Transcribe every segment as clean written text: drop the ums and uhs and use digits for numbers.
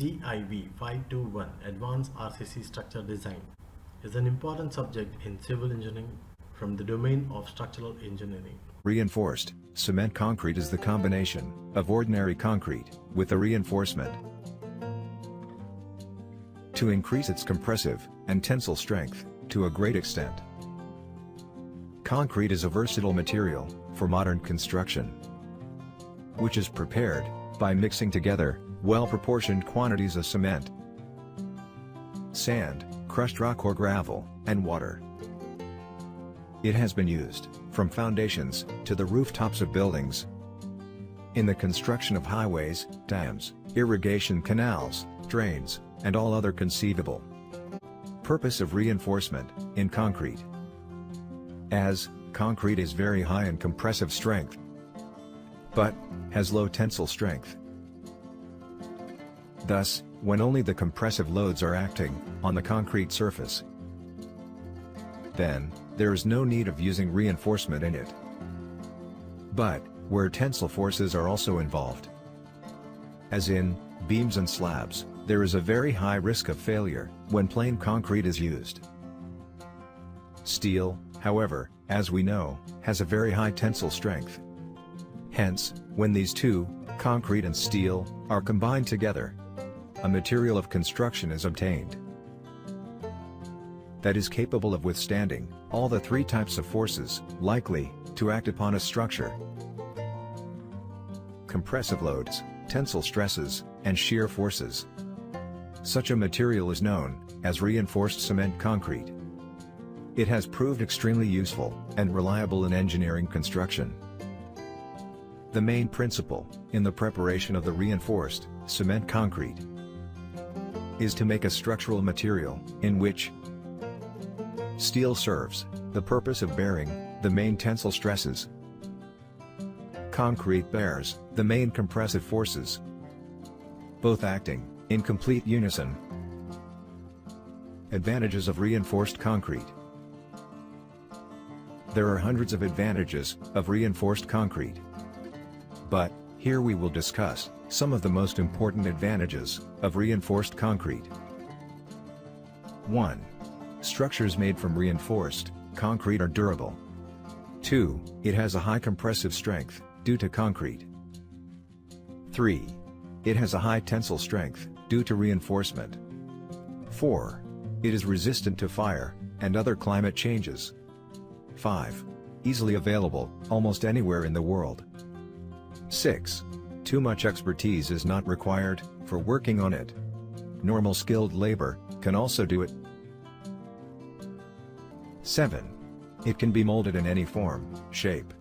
GIV 521 Advanced RCC Structure Design is an important subject in civil engineering from the domain of structural engineering. Reinforced cement concrete is the combination of ordinary concrete with a reinforcement to increase its compressive and tensile strength to a great extent. Concrete is a versatile material for modern construction, which is prepared by mixing together well-proportioned quantities of cement, sand, crushed rock or gravel, and water. It has been used from foundations to the rooftops of buildings, in the construction of highways, dams, irrigation canals, drains, and all other conceivable purpose of reinforcement in concrete. As concrete is very high in compressive strength, but has low tensile strength. Thus, when only the compressive loads are acting on the concrete surface, then there is no need of using reinforcement in it. But where tensile forces are also involved, as in beams and slabs, there is a very high risk of failure when plain concrete is used. Steel, however, as we know, has a very high tensile strength. Hence, when these two, concrete and steel, are combined together, a material of construction is obtained that is capable of withstanding all the three types of forces likely to act upon a structure: compressive loads, tensile stresses, and shear forces. Such a material is known as reinforced cement concrete. It has proved extremely useful and reliable in engineering construction. The main principle in the preparation of the reinforced cement concrete is to make a structural material in which steel serves the purpose of bearing the main tensile stresses, concrete bears the main compressive forces, both acting in complete unison. Advantages of reinforced concrete. There are hundreds of advantages of reinforced concrete, but here we will discuss some of the most important advantages of reinforced concrete. 1. Structures made from reinforced concrete are durable. 2. It has a high compressive strength due to concrete. 3. It has a high tensile strength due to reinforcement. 4. It is resistant to fire and other climate changes. 5. Easily available almost anywhere in the world. 6. Too much expertise is not required for working on it. Normal skilled labor can also do it. 7. It can be molded in any form, shape.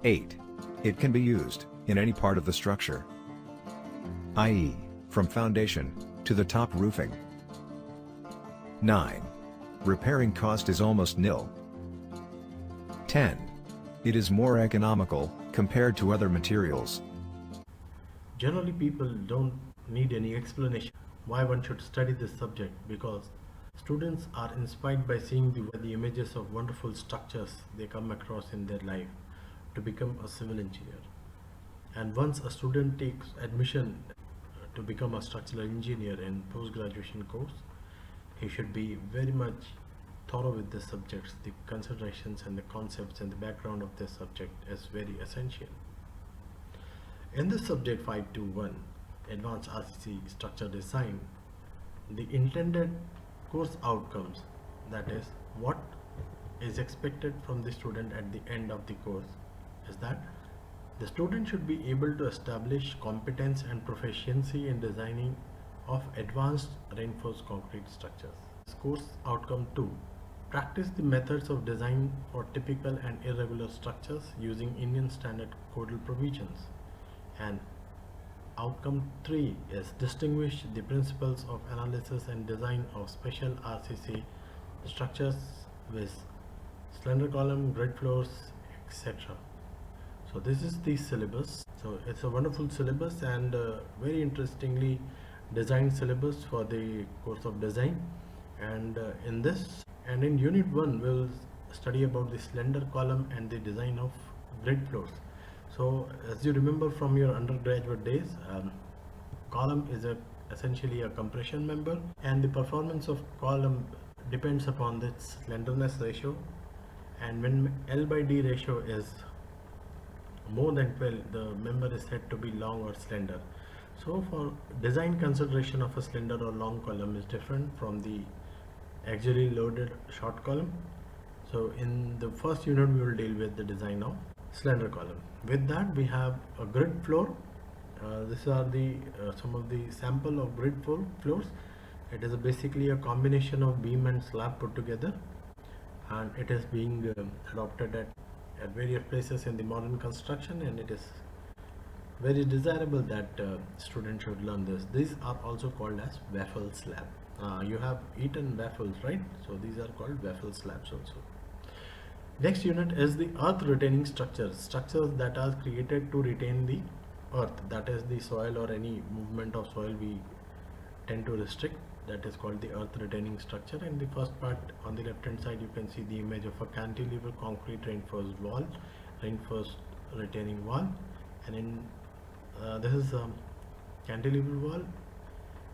8. It can be used in any part of the structure, i.e., from foundation to the top roofing. 9. Repairing cost is almost nil. 10. It is more economical compared to other materials. Generally, people don't need any explanation why one should study this subject, because students are inspired by seeing the images of wonderful structures they come across in their life to become a civil engineer. And once a student takes admission to become a structural engineer in post-graduation course, he should be very much thorough with the subjects. The considerations and the concepts and the background of this subject is very essential. In this subject 521, Advanced RCC Structure Design, the intended course outcomes, that is, what is expected from the student at the end of the course, is that the student should be able to establish competence and proficiency in designing of advanced reinforced concrete structures. Course outcome 2. Practice the methods of design for typical and irregular structures using Indian standard codal provisions. And outcome 3 is distinguish the principles of analysis and design of special RCC structures with slender column, grid floors, etc. So this is the syllabus. So it's a wonderful syllabus and very interestingly designed syllabus for the course of design. And in this and in unit 1 we'll study about the slender column and the design of grid floors. So as you remember from your undergraduate days, column is a essentially a compression member, and the performance of column depends upon its slenderness ratio, and when L by D ratio is more than 12, the member is said to be long or slender. So for design consideration of a slender or long column is different from the axially loaded short column. So in the first unit we will deal with the design of slender column. With that we have a grid floor. These are the some of the sample of grid floors. It is basically a combination of beam and slab put together, and it is being adopted at various places in the modern construction, and it is very desirable that students should learn this. These are also called as waffle slab. You have eaten waffles, right? So these are called waffle slabs also. Next unit is the earth retaining structures that are created to retain the earth, that is the soil or any movement of soil we tend to restrict. That is called the earth retaining structure. And the first part on the left hand side, you can see the image of a cantilever concrete reinforced wall, reinforced retaining wall, and in this is a cantilever wall,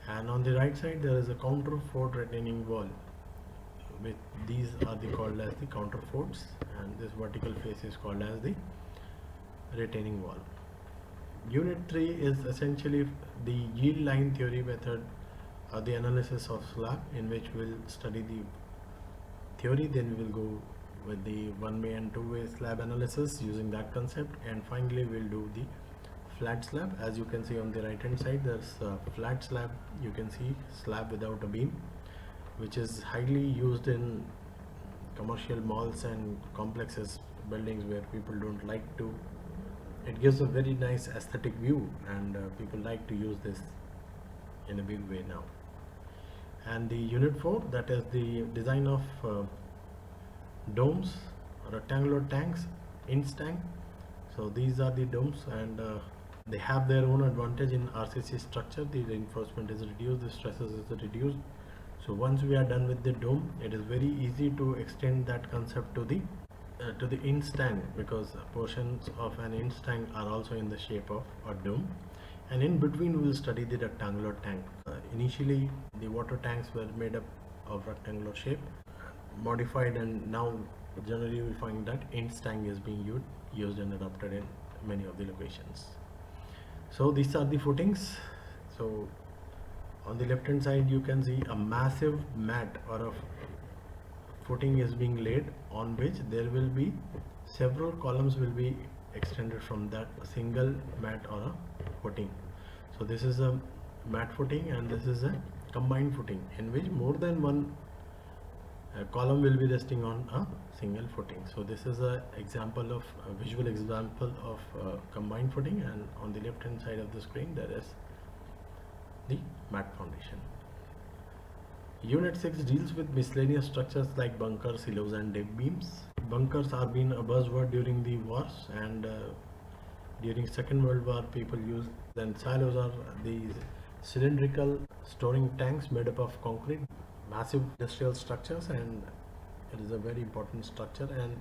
and on the right side there is a counterfort retaining wall. With these are called as the counterforts, and this vertical face is called as the retaining wall. Unit 3 is essentially the yield line theory method, the analysis of slab, in which we'll study the theory, then we will go with the one-way and two-way slab analysis using that concept, and finally we'll do the flat slab. As you can see on the right hand side, there's a flat slab. You can see slab without a beam, which is highly used in commercial malls and complexes, buildings where people don't like to. It gives a very nice aesthetic view, and people like to use this in a big way now. And the unit 4, that is the design of domes, rectangular tanks, Intze tank. So these are the domes, and they have their own advantage in RCC structure. The reinforcement is reduced, the stresses is reduced. So once we are done with the dome, it is very easy to extend that concept to the Intze tank, because portions of an Intze tank are also in the shape of a dome. And in between we will study the rectangular tank. Initially the water tanks were made up of rectangular shape, modified, and now generally you will find that Intze tank is being used and adopted in many of the locations. So these are the footings. So on the left hand side you can see a massive mat or a footing is being laid, on which there will be several columns will be extended from that single mat or a footing. So this is a mat footing, and this is a combined footing in which more than one column will be resting on a single footing. So this is a visual example of combined footing, and on the left hand side of the screen there is the mat foundation. Unit 6 deals with miscellaneous structures like bunkers, silos, and deck beams. Bunkers are been a buzzword during the wars, and during Second World War people used them. Silos are these cylindrical storing tanks made up of concrete, massive industrial structures, and it is a very important structure. And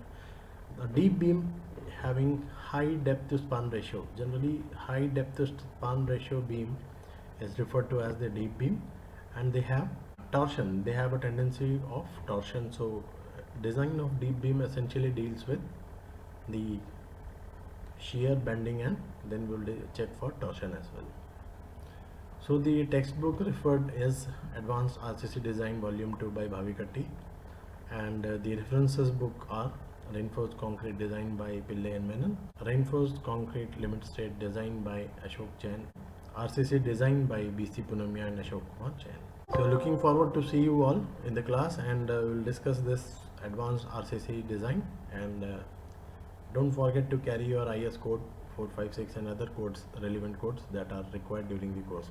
a deep beam having high depth to span ratio. Generally high depth to span ratio beam is referred to as the deep beam, and they have torsion. They have a tendency of torsion. So design of deep beam essentially deals with the shear, bending, and then we'll check for torsion as well. So the textbook referred is Advanced RCC Design Volume 2 by Bhavikatti, and the references book are Reinforced Concrete Design by Pillai and Menon, Reinforced Concrete Limit State Design by Ashok Jain, RCC Design by BC Punamia and Ashok Kumar Jain. So looking forward to see you all in the class, and we'll discuss this advanced RCC design, and don't forget to carry your IS code 456 and other codes, relevant codes that are required during the course.